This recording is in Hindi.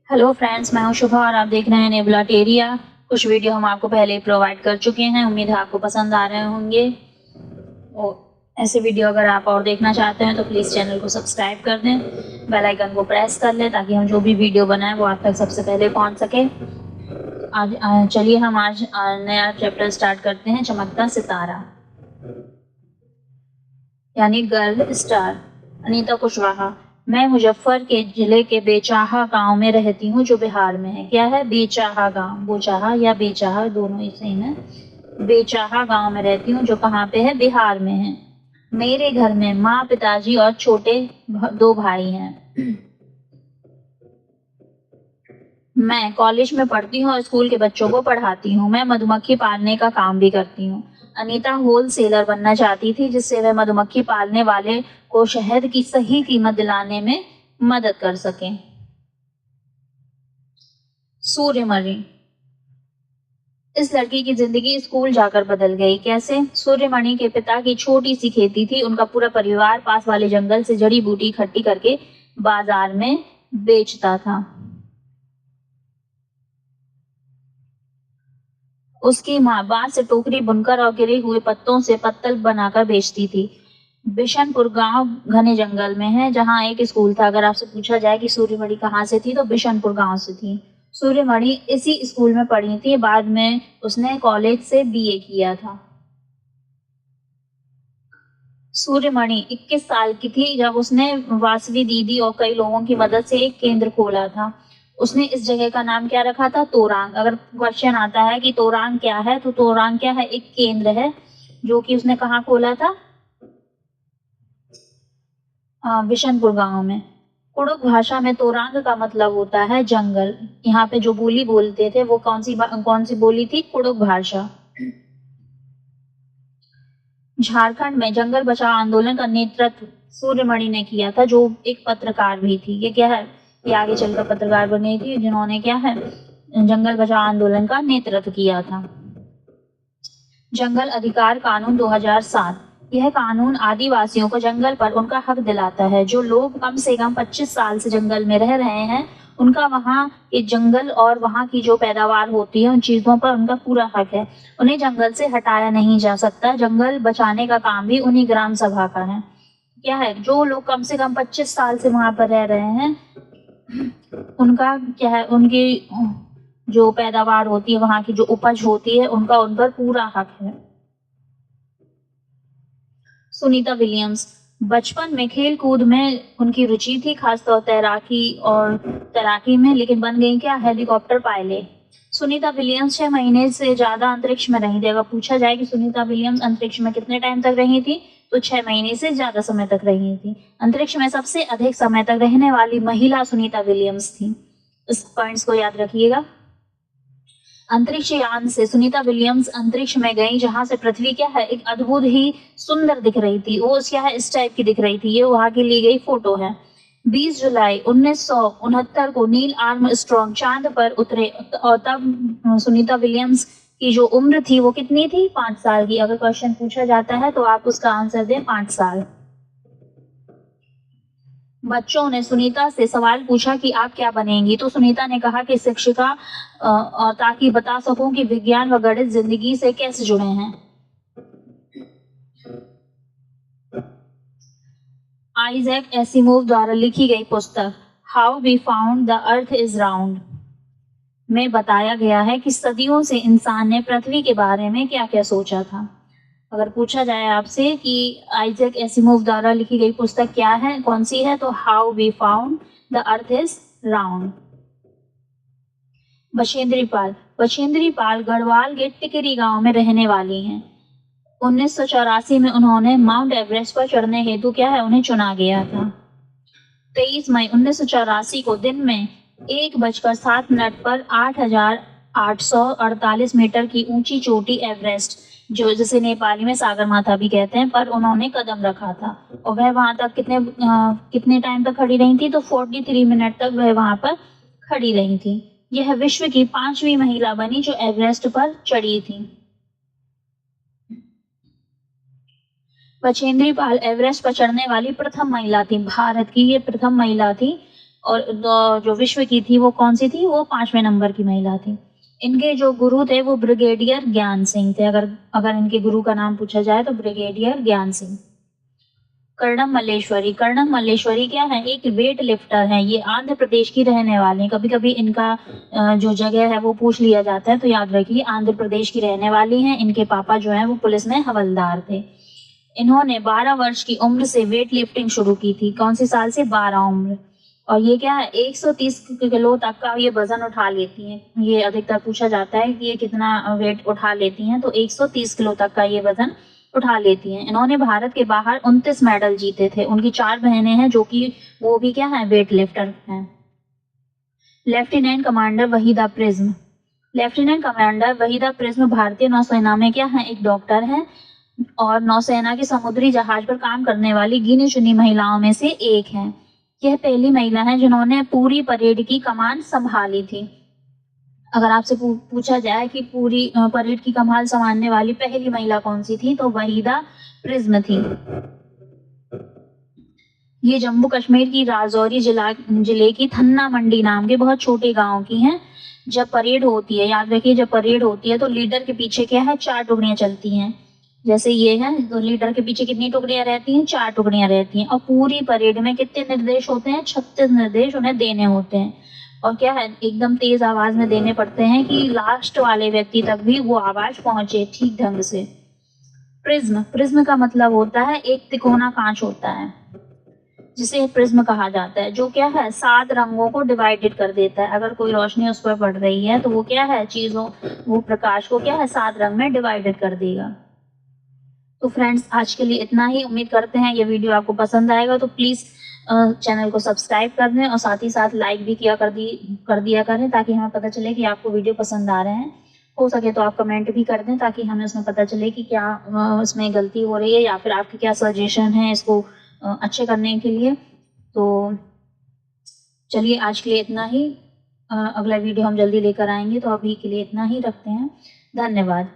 हेलो फ्रेंड्स, मैं हूं शुभा और आप देख रहे हैं नेबुलाटेरिया। कुछ वीडियो हम आपको पहले ही प्रोवाइड कर चुके हैं। उम्मीद है आपको पसंद आ रहे होंगे। और ऐसे वीडियो अगर आप और देखना चाहते हैं तो प्लीज़ चैनल को सब्सक्राइब कर दें, बेल आइकन को प्रेस कर लें ताकि हम जो भी वीडियो बनाएं वो आप तक सबसे पहले पहुंच सके। चलिए हम आज नया चैप्टर स्टार्ट करते हैं, चमकता सितारा यानी गर्ल स्टार। अनीता कुशवाहा। मैं मुजफ्फर के जिले के बेचाहा गांव में रहती हूँ जो बिहार में है। क्या है? बेचाहा गांव। बोचाहा या बेचाहा दोनों ही सेम है। बेचाहा गांव में रहती हूँ जो कहाँ पे है? बिहार में है। मेरे घर में माँ, पिताजी और छोटे 2 भाई हैं। मैं कॉलेज में पढ़ती हूँ और स्कूल के बच्चों को पढ़ाती हूँ। मैं मधुमक्खी पालने का काम भी करती हूँ। अनीता होल सेलर बनना चाहती थी जिससे वह मधुमक्खी पालने वाले को शहद की सही कीमत दिलाने में मदद कर सके। सूर्यमणि। इस लड़की की जिंदगी स्कूल जाकर बदल गई। कैसे? सूर्यमणि के पिता की छोटी सी खेती थी। उनका पूरा परिवार पास वाले जंगल से जड़ी बूटी इकट्ठी करके बाजार में बेचता था। उसकी माँ बांस से टोकरी बुनकर और गिरे हुए पत्तों से पत्तल बनाकर बेचती थी। बिशनपुर गांव घने जंगल में है जहां एक स्कूल था। अगर आपसे पूछा जाए कि सूर्यमणि कहाँ से थी तो बिशनपुर गांव से थी। सूर्यमणि इसी स्कूल में पढ़ी थी। बाद में उसने कॉलेज से बीए किया था। सूर्यमणि 21 साल की थी जब उसने वासवी दीदी और कई लोगों की मदद से एक केंद्र खोला था। उसने इस जगह का नाम क्या रखा था? तोरांग। अगर क्वेश्चन आता है कि तोरांग क्या है तो तोरांग क्या है? एक केंद्र है जो कि उसने कहाँ खोला था? बिशनपुर गांव में। कुड़ुक भाषा में तोरांग का मतलब होता है जंगल। यहाँ पे जो बोली बोलते थे वो कौन सी बोली थी? कुड़ुक भाषा। झारखंड में जंगल बचाओ आंदोलन का नेतृत्व सूर्यमणि ने किया था जो एक पत्रकार भी थी। ये क्या है? ये आगे चलकर पत्रकार बनी थी जिन्होंने क्या है? जंगल बचाओ आंदोलन का नेतृत्व किया था। जंगल अधिकार कानून 2007। यह कानून आदिवासियों को जंगल पर उनका हक दिलाता है। जो लोग कम से कम 25 साल से जंगल में रह रहे हैं उनका वहाँ के जंगल और वहाँ की जो पैदावार होती है उन चीजों पर उनका पूरा हक है। उन्हें जंगल से हटाया नहीं जा सकता। जंगल बचाने का काम भी उन्हीं ग्राम सभा का है। क्या है? जो लोग कम से कम 25 साल से वहां पर रह रहे हैं उनका क्या है? उनकी जो पैदावार होती है, वहां की जो उपज होती है, उनका उन पर पूरा हक है। सुनीता विलियम्स। बचपन में खेल कूद में उनकी रुचि थी, खासतौर तैराकी में, लेकिन बन गई क्या? Helicopter pilot. सुनीता विलियम्स 6 महीने से ज्यादा अंतरिक्ष में रही थी। अगर पूछा जाए कि सुनीता विलियम्स अंतरिक्ष में कितने टाइम तक रही थी तो 6 महीने से ज्यादा समय तक रही थी। अंतरिक्ष में सबसे अधिक समय तक रहने वाली महिला सुनीता विलियम्स थी। इस पॉइंट्स को याद रखिएगा। अंतरिक्ष यान से सुनीता विलियम्स अंतरिक्ष में गई जहां से पृथ्वी क्या है? एक अद्भुत ही सुंदर दिख रही थी। वो क्या है? इस टाइप की दिख रही थी। ये वहां की ली गई फोटो है। 20 जुलाई 1969 को नील आर्मस्ट्रॉन्ग चांद पर उतरे और तब सुनीता विलियम्स की जो उम्र थी वो कितनी थी? 5 साल की। अगर क्वेश्चन पूछा जाता है तो आप उसका आंसर दें 5 साल। बच्चों ने सुनीता से सवाल पूछा कि आप क्या बनेंगी तो सुनीता ने कहा कि शिक्षिका, और ताकि बता सकूं कि विज्ञान व गणित जिंदगी से कैसे जुड़े हैं। आइजैक एसिमोव द्वारा लिखी गई पुस्तक how we found the earth is round में बताया गया है कि सदियों से इंसान ने पृथ्वी के बारे में क्या क्या सोचा था। अगर पूछा जाए आपसे कि आइजैक एसिमोव द्वारा लिखी गई पुस्तक क्या है, कौन सी है, तो how we found the earth is round. Bachendri Pal. Bachendri Pal Garhwal के टिकरी गांव में रहने वाली हैं। 1984 में उन्होंने माउंट एवरेस्ट पर चढ़ने हेतु क्या है? उन्हें चुना गया था। 23 मई 1984 को दिन में 1:07 पर 8,848 मीटर की ऊंची चोटी एवरेस्ट, जो जिसे नेपाली में सागरमाथा भी कहते हैं, पर उन्होंने कदम रखा था। और वह वहां तक कितने टाइम तक खड़ी रही थी? तो 43 मिनट तक वह वहां पर खड़ी रही थी। यह विश्व की 5वीं महिला बनी जो एवरेस्ट पर चढ़ी थी। बछेंद्री पाल एवरेस्ट पर चढ़ने वाली प्रथम महिला थी। भारत की ये प्रथम महिला थी और जो विश्व की थी वो कौन सी थी, वो 5वें नंबर की महिला थी। इनके जो गुरु थे वो ब्रिगेडियर ज्ञान सिंह थे। अगर अगर इनके गुरु का नाम पूछा जाए तो ब्रिगेडियर ज्ञान सिंह। कर्णम मल्लेश्वरी, कर्णम मल्लेश्वरी क्या है, एक वेट लिफ्टर है। ये आंध्र प्रदेश की रहने वाली हैं। कभी कभी इनका जो जगह है वो पूछ लिया जाता है, तो याद रखिए आंध्र प्रदेश की रहने वाली हैं। इनके पापा जो हैं वो पुलिस में हवलदार थे। इन्होंने 12 वर्ष की उम्र से वेट लिफ्टिंग शुरू की थी। कौन सी साल से, 12 उम्र। और ये क्या है, 130 किलो तक का ये वजन उठा लेती हैं। ये अधिकतर पूछा जाता है कि ये कितना वेट उठा लेती हैं, तो 130 किलो तक का ये वजन उठा लेती हैं। इन्होंने भारत के बाहर 29 मेडल जीते थे। उनकी 4 बहनें हैं जो कि वो भी क्या है, वेट लिफ्टर हैं। Lieutenant commander Waheeda prism, lieutenant commander Waheeda prism भारतीय नौसेना में क्या है, एक डॉक्टर है और नौसेना के समुद्री जहाज पर काम करने वाली गिनी चुनी महिलाओं में से एक है। यह पहली महिला है जिन्होंने पूरी परेड की कमान संभाली थी। अगर आपसे पूछा जाए कि पूरी परेड की कमान संभालने वाली पहली महिला कौन सी थी, तो वहीदा प्रिज्म थी। ये जम्मू कश्मीर की राजौरी जिले की थन्ना मंडी नाम के बहुत छोटे गांव की हैं। जब परेड होती है, याद रखिए जब परेड होती है तो लीडर के पीछे क्या है, 4 टुकड़ियां चलती हैं। जैसे ये है तो लीडर के पीछे कितनी टुकड़ियां रहती हैं, 4 टुकड़ियां रहती हैं। और पूरी परेड में कितने निर्देश होते हैं, 36 निर्देश उन्हें देने होते हैं। और क्या है, एकदम तेज आवाज में देने पड़ते हैं कि लास्ट वाले व्यक्ति तक भी वो आवाज पहुंचे ठीक ढंग से। प्रिज्म, प्रिज्म का मतलब होता है एक तिकोना कांच होता है जिसे प्रिज्म कहा जाता है, जो क्या है 7 रंगों को डिवाइडेड कर देता है। अगर कोई रोशनी उस पर पड़ रही है तो वो क्या है, चीजों, वो प्रकाश को क्या है 7 रंग में डिवाइडेड कर देगा। तो फ्रेंड्स आज के लिए इतना ही। उम्मीद करते हैं ये वीडियो आपको पसंद आएगा, तो प्लीज चैनल को सब्सक्राइब कर दें और साथ ही साथ लाइक भी कर दिया करें, ताकि हमें पता चले कि आपको वीडियो पसंद आ रहे हैं। हो सके तो आप कमेंट भी कर दें ताकि हमें उसमें पता चले कि क्या इसमें गलती हो रही है या फिर आपके क्या सजेशन है इसको अच्छे करने के लिए। तो चलिए आज के लिए इतना ही। अगला वीडियो हम जल्दी लेकर आएंगे, तो अभी के लिए इतना ही रखते हैं। धन्यवाद।